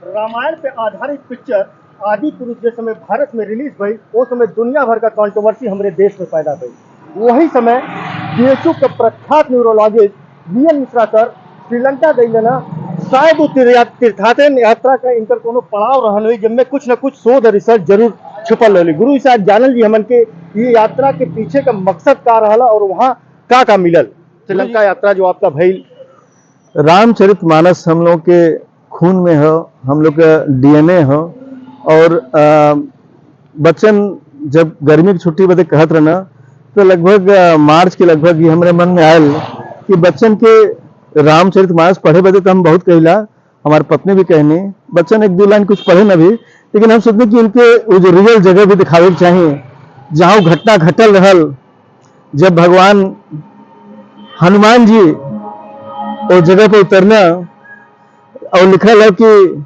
रामायण पे आधारित पिक्चर आदि पुरुष जिस समय भारत में रिलीज भई वो समय दुनिया भर का कंट्रोवर्सी हमारे देश में पैदा भई। वही समय बीएचयू के प्रख्यात neurologist BN Mishra sir Sri Lanka गई ना शायद वो तीर्थाटन यात्रा का इनकर कोनो पड़ाव रहन हुई जिनमें कुछ न कुछ शोध रिसर्च जरूर छुपल रही। गुरु साहब जानल जी हमन के ये यात्रा के पीछे का मकसद का रहला और वहाँ का मिलल श्रीलंका यात्रा जो आपका भइल। रामचरितमानस हम लोग के खून में हो, हम लोग का डीएनए हो। और बच्चन जब गर्मी की छुट्टी बदे कहत रहना तो लगभग मार्च के लगभग ये हमारे मन में आयल कि बच्चन के रामचरितमानस पढ़े बदे तो हम बहुत कहिला, हमारे पत्नी भी कहनी बच्चन एक दो लाइन कुछ पढ़े न भी, लेकिन हम सोचते कि इनके वो जो रियल जगह भी दिखावे चाहिए जहाँ घटना घटल रहल। जब भगवान हनुमान जी वो जगह पे उतरना और लिखल है कि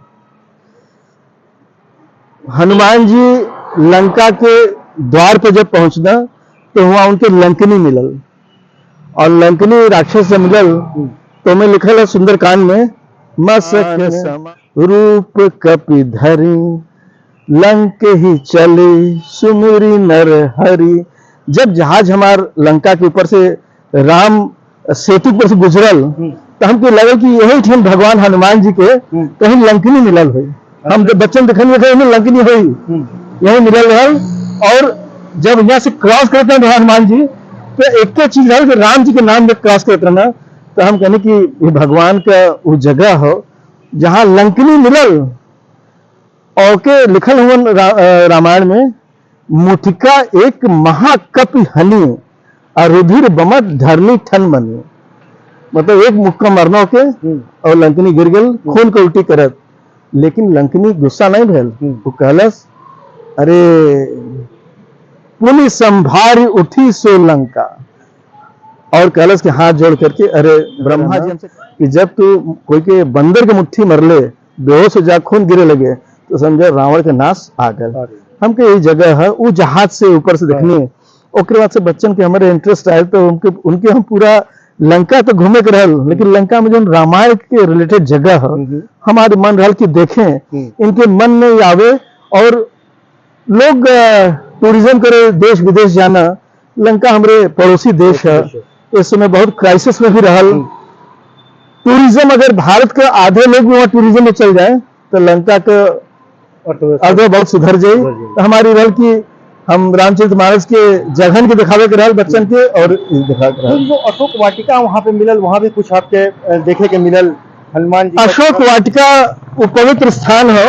हनुमान जी लंका के द्वार पर जब पहुंचना तो वहां उनके लंकनी मिलल और लंकनी राक्षस से मिलल तो में लिखल है सुंदरकांड में मसक रूप कपि धरी लंक ही चले सुमिरी नर हरि। जब जहाज हमार लंका के ऊपर से राम सेतु पर से गुजरल तो हमको लगे कि यही ठन भगवान हनुमान जी के कहीं लंकनी मिलल हुई। हम जब बच्चन देखने लंकनी हुई यही मिलल रहल। और जब यहाँ से क्रॉस करते हैं हनुमान जी तो एक चीज है कि राम जी के नाम में क्रॉस करते रहना, तो हम कहने कि ये भगवान का वो जगह हो जहाँ लंकनी मिलल। और के लिखल हुआ रामायण में मुठिका एक महाकपि हनी और रुधिर बमत धरनी ठन बनी, मतलब एक मुक्का मरना के और लंकनी गिर गल खून को उल्टी करत। लेकिन लंकनी गुस्सा नहीं भेल, वो कहलस अरे पुनि संभारी उठी सो लंका और कहलस कि हाथ जोड़ करके अरे ब्रह्मा जी कि जब तू कोई के बंदर के मुट्ठी मरले बेहोश हो जा खून गिरे लगे तो समझे रावण के नाश आ गए। हमके यही जगह है वो जहाज से ऊपर से देखनी है। उसके बाद से बच्चन के हमारे इंटरेस्ट आए तो उनके हम पूरा लंका तो घूमे के रहल, लेकिन लंका में जो रामायण के रिलेटेड जगह है हमारे मन रहल कि देखें इनके मन में आवे। और लोग टूरिज्म करे देश विदेश जाना, लंका हमारे पड़ोसी देश है, इस समय बहुत क्राइसिस में भी रहल। टूरिज्म अगर भारत का आधे लोग भी वहाँ टूरिज्म में चल जाए तो लंका का आधे बहुत सुधर जाए। तो हमारी रहल की हम रामचरितमानस के जगहन के दिखावे के रहल बच्चन के और दिखा के रहल। जो अशोक वाटिका वहाँ पे मिलल वहाँ भी कुछ आपके देखे के मिलल हनुमान जी। अशोक वाटिका वो पवित्र स्थान हो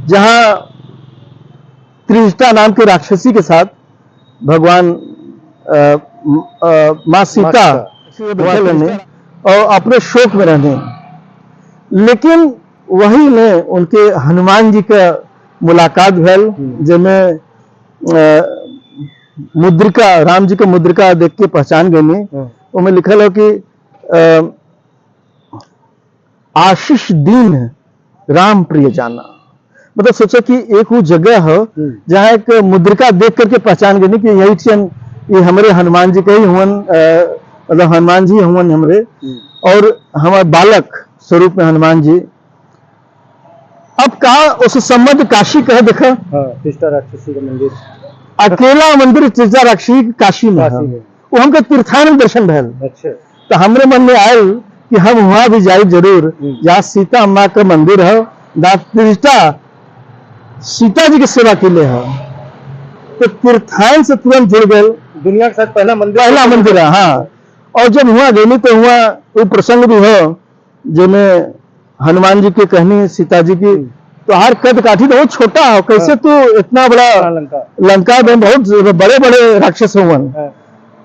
जहाँ त्रिजटा नाम के राक्षसी के साथ भगवान माँ सीता रहने और अपने शोक में रहने, लेकिन वही में उनके हनुमान जी का मुलाकात भेल जिसमें मुद्रिका राम जी का मुद्रिका देख के पहचान गई। उसमें लिखल हो कि आशीष दीन राम प्रिय जाना, मतलब सोचो कि एक वो जगह हो जहाँ एक मुद्रिका देख करके पहचान गई कि यही क्षण ये हमारे हनुमान जी के ही हुवन, मतलब हनुमान जी हुवन हमरे और हमारे बालक स्वरूप में हनुमान जी। अब कहा उस संबंध काशी कह देखा त्रिजटा राक्षसी का मंदिर अकेला मंदिर त्रिजटा राक्षसी काशी में है, वो हमको तीर्थाटन दर्शन भेल। अच्छा, तो हमरे मन में आयल कि हम वहां भी जाए जरूर जहाँ सीता माँ का मंदिर है, त्रिजटा सीता जी की सेवा के लिए है। तो तीर्थाटन से तुरंत जुड़ गए, दुनिया के साथ पहला मंदिर है। हाँ, और जब वहां गई तो वहाँ वो प्रसंग भी हो जिनमें हनुमान जी की कहनी सीता जी की तो हर कद काठी तो बहुत छोटा हो, कैसे तू इतना बड़ा लंका में बहुत बड़े बड़े राक्षस हो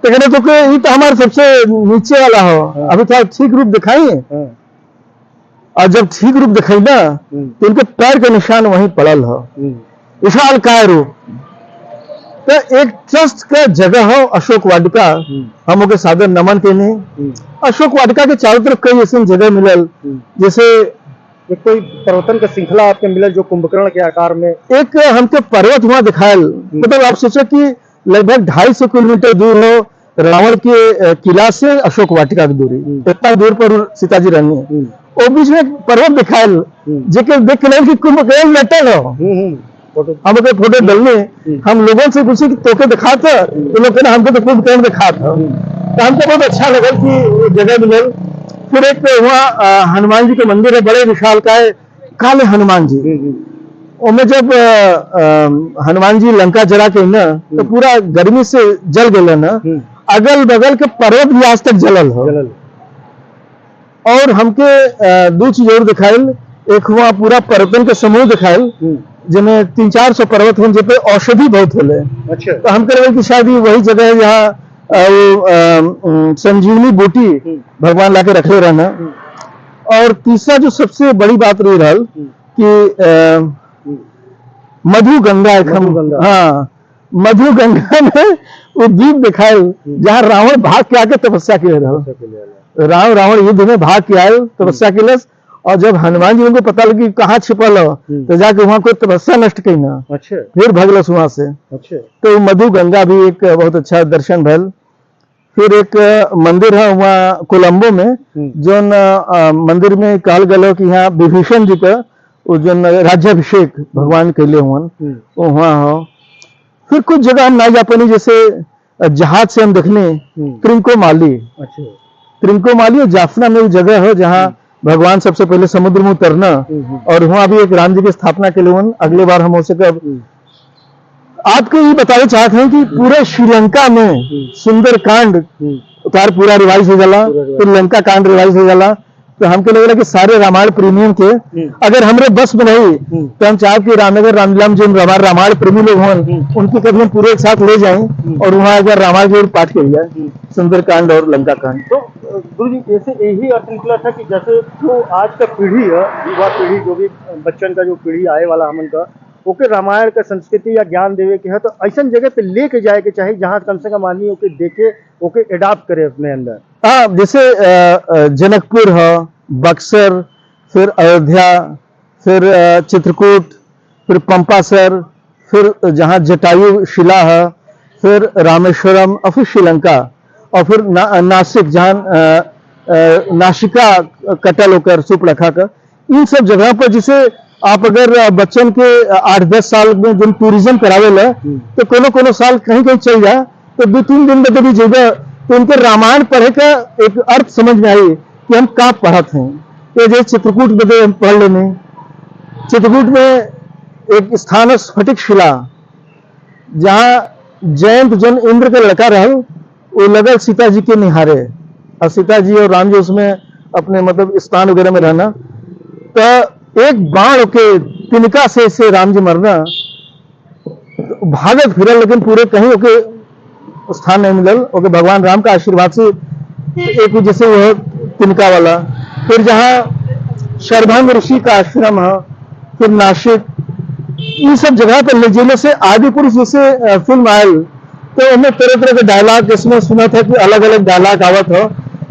तो कहते तो ये तो हमारे सबसे नीचे वाला हो, अभी थोड़ा ठीक रूप दिखाइए। और जब ठीक रूप दिखाई ना तो उनके पैर के निशान वहीं पड़ल हो, विशाल काय रूप। तो एक ट्रस्ट का जगह हो अशोक वाटिका, हम लोग सादर नमन के नहीं। अशोक वाटिका के चारों तरफ कई ऐसी जगह मिलल, जैसे एक कोई पर्वतन का श्रृंखला आपके मिलल जो कुंभकर्ण के आकार में, एक हमके पर्वत वहां दिखायल। मतलब आप सोचो कि लगभग 250 किलोमीटर दूर हो रावण के किला से अशोक वाटिका की दूरी, इतना दूर पर सीता जी रहनी है। और बीच में पर्वत दिखायल जेके देख के नहीं कि कुंभकर्ण में अटल हो। फोटो हम ओके फोटो डालने, हम लोगों से पूछे कि तोके दिखा था, तो लोग कहना हमको तो कुंभकर्ण दिखा था। तो हमको बहुत अच्छा लगा कि जगह मिलल। फिर एक वहाँ हनुमान जी के मंदिर है, बड़े विशालकाय काले हनुमान जी। उनमें जब हनुमान जी लंका जला के ना, तो पूरा गर्मी से जल गए ना, अगल बगल के पर्वत भी आज तक जलल हो। और हमके दो चीज और दिखाइल। एक हुआ पूरा पर्वतन के समूह दिखाइल, जिनमें 300-400 पर्वत हैं, जिन पे औषधि बहुत होले। अच्छा। तो हम कह रहे कि शायद ये वही जगह है जहाँ वो संजीवनी बूटी भगवान लाके रखे रहना। और तीसरा जो सबसे बड़ी बात रही रहल कि मधु गंगा एक हम, हाँ, मधु गंगा में वो द्वीप दिखाए जहाँ रावण भाग के आके तपस्या किए रहल। रावण युद्ध में भाग के आए, तपस्या के। और जब हनुमान जी उनको पता लगी कहाँ छिपल हो, तो जाके वहां कोई तपस्या नष्ट कई ना। अच्छा। फिर भगलस वहां से। अच्छा। तो मधु गंगा भी एक बहुत अच्छा दर्शन भल। फिर एक मंदिर है वहाँ कोलंबो में, जो मंदिर में कहल गलो कि यहाँ विभीषण जी का जो राज्याभिषेक भगवान के लिए हुआ वहाँ हो। फिर कुछ जगह हम ना जा पानी, जैसे जहाज से हम देखने त्रिंकोमाली। अच्छा। त्रिंकोमाली और जाफना में एक जगह है जहाँ भगवान सबसे पहले समुद्र में उतरना, और वहां भी एक राम जी की स्थापना के लिए अगले बार हम हो सके। आपको ये बताना चाहते हैं कि पूरे श्रीलंका में सुंदर कांड उतार पूरा रिवाइज हो जाला, फिर लंका कांड रिवाइज हो जाला। तो हमको लग रहा कि सारे रामायण प्रेमियों के अगर हमरे बस में नहीं, तो हम चाहे कि रामनगर रामलीला जो रामायण प्रेमी लोग हों, उनके कभी हम पूरे एक साथ ले जाएं और वहां अगर रामायण की पाठ किया जाए, सुंदरकांड और लंका कांड। तो गुरु जी ऐसे यही अर्थ निकला था कि जैसे जो आज का पीढ़ी है, युवा पीढ़ी, जो भी बच्चन का जो पीढ़ी आए वाला हमन का, ओके रामायण का संस्कृति या ज्ञान देवे के है, तो ऐसा जगह पे लेके जाए के चाहिए जहाँ कम से कम आदमी ओके देखे, ओके एडॉप्ट करे अपने अंदर। हाँ, जैसे जनकपुर है, बक्सर, फिर अयोध्या, फिर चित्रकूट, फिर पंपासर, फिर जहाँ जटायु शिला है, फिर रामेश्वरम, और फिर श्रीलंका, और फिर नासिक जहाँ नासिका कटल होकर सुपलखा का। इन सब जगह पर जिसे आप अगर बच्चन के 8-10 साल में जो टूरिज्म करावे ला, तो कोनो साल कहीं कहीं चल जाए, तो 2-3 दिन में भी जगह, तो उनके रामायण पढ़े का एक अर्थ समझ में आई कि हम कहाँ पढ़ते हैं। तो जैसे चित्रकूट में हम पढ़ लेने, चित्रकूट में एक स्थान है स्फटिक शिला, जहाँ जयंत जन इंद्र का लड़का रहे, वो लगा सीता जी के निहारे, और सीता जी और राम जी उसमें अपने मतलब स्थान वगैरह में रहना। तो एक बाण के तिनका से राम जी मरना, भागत फिरल, लेकिन पूरे कहीं ओके स्थान नहीं मिलल। ओके भगवान राम का आशीर्वाद से एक जैसे वो तिनका वाला। फिर जहाँ शरभंग ऋषि का आश्रम है, फिर नासिक, इन सब जगह पर ले जाने से आदि पुरुष जैसे फिल्म आयल, तो उनमें तरह तरह के डायलॉग इसमें सुना था कि अलग अलग डायलॉग आवत हो,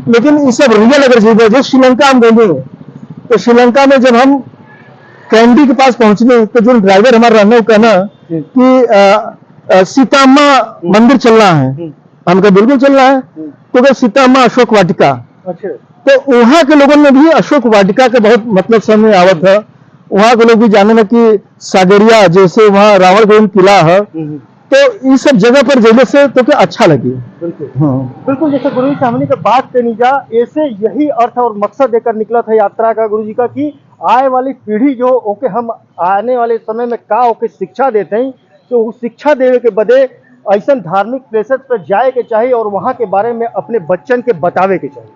लेकिन ये सब रियल अगर चीज है। जैसे श्रीलंका हम गए, तो श्रीलंका में जब हम कैंडी के पास पहुंचने, तो जो ड्राइवर हमारा रहने को कहना कि सीताम्मा मंदिर चलना है, हमका बिल्कुल चलना है। तो क्या सीताम्मा अशोक वाटिका। अच्छा। तो वहां के लोगों ने भी अशोक वाटिका के बहुत मतलब समझ आवत है। वहां के लोग भी जाने में कि सागरिया जैसे वहाँ रावण किला है, तो ये सब जगह पर जाने से तो क्या अच्छा लगे। बिल्कुल। हाँ। बिल्कुल, जैसे गुरु जी सामने का बात पे नहीं जा, ऐसे यही अर्थ और मकसद देकर निकला था यात्रा का गुरु जी का, कि आए वाली पीढ़ी जो ओके हम आने वाले समय में का ओके शिक्षा देते हैं, तो उस शिक्षा देवे के बदे ऐसा धार्मिक प्लेसेस पर जाए के चाहिए और वहाँ के बारे में अपने बच्चन के बतावे के चाहिए।